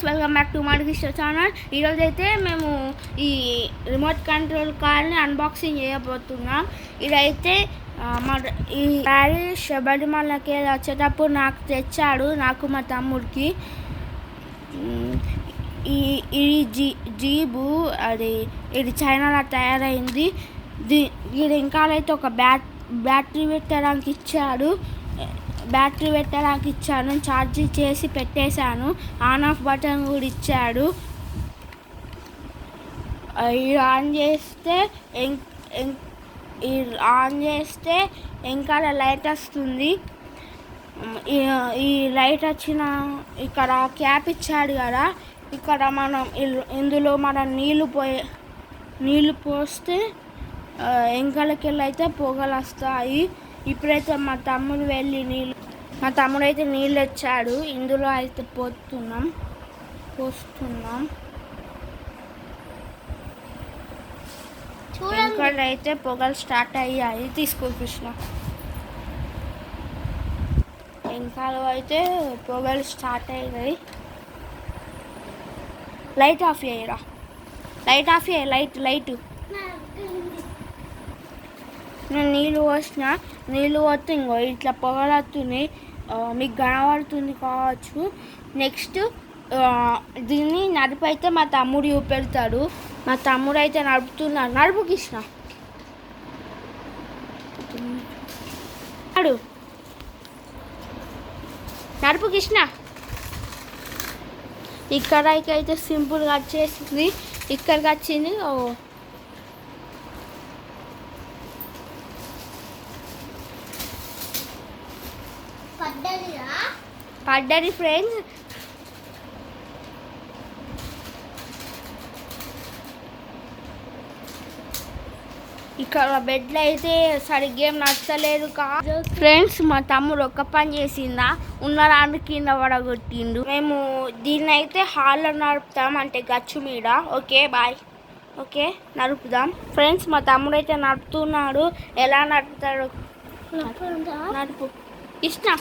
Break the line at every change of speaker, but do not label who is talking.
Guys, welcome back to Madikrishna channel. ఈరోజు అయితే మేము ఈ రిమోట్ కంట్రోల్ కార్ని అన్బాక్సింగ్ చేయబోతున్నాం. ఇదైతే ఈ డాడీ శబరిమలకి వచ్చేటప్పుడు నాకు తెచ్చాడు, నాకు మా తమ్ముడికి. ఇది జీబు, ఇది చైనాలో తయారైంది. ఇది ఇంకాలైతే ఒక బ్యాటరీ పెట్టడానికి ఇచ్చాడు. ఛార్జ్ చేసి పెట్టేశాను. ఆన్ ఆఫ్ బటన్ కూడా ఇచ్చాడు. ఇది ఆన్ చేస్తే ఇంకా లైట్ వస్తుంది. ఈ లైట్ వచ్చిన ఇక్కడ క్యాప్ ఇచ్చాడు కదా, ఇక్కడ మనం ఇందులో మనం నీళ్ళు పోస్తే వెంకలకెళ్ళి అయితే పొగలు వస్తాయి. ఇప్పుడైతే మా తమ్ముడు అయితే నీళ్ళు వచ్చాడు. ఇందులో అయితే పోస్తున్నాం. అయితే పొగలు స్టార్ట్ అయ్యాయి. తీసుకో కృష్ణ. వెంకాలో అయితే పొగలు స్టార్ట్ అయ్యాయి. లైట్ ఆఫ్ చేయరా, లైట్. నేను నీళ్ళు పోస్తే ఇంకో ఇట్లా పొగలు వస్తున్నాయి. మీకు కనబడుతుంది కావచ్చు. నెక్స్ట్ దీన్ని నడిపైతే మా తమ్ముడు చూపెడతాడు. మా తమ్ముడు అయితే నడుపుతున్నాడు. నడుపు కృష్ణ, నడుపు కృష్ణ. ఇక్కడికైతే సింపుల్గా వచ్చేసింది. ఇక్కడికి వచ్చింది. పడ్డది ఫ్రెండ్స్. ఇక్కడ బెడ్లో అయితే సరిగ్గా ఏం నచ్చలేదు కాదు ఫ్రెండ్స్. మా తమ్ముడు ఒక్క పని చేసిందా, ఉన్నరాంటి కింద పడగొట్టిండు. మేము దీన్ని అయితే హాల్లో నడుపుతాం, అంటే గచ్చు మీద. Okay boy. ఓకే నడుపుదాం ఫ్రెండ్స్. మా తమ్ముడు అయితే నడుపుతున్నాడు. ఎలా నడుపుతాడు? నడుపు ఇష్టం.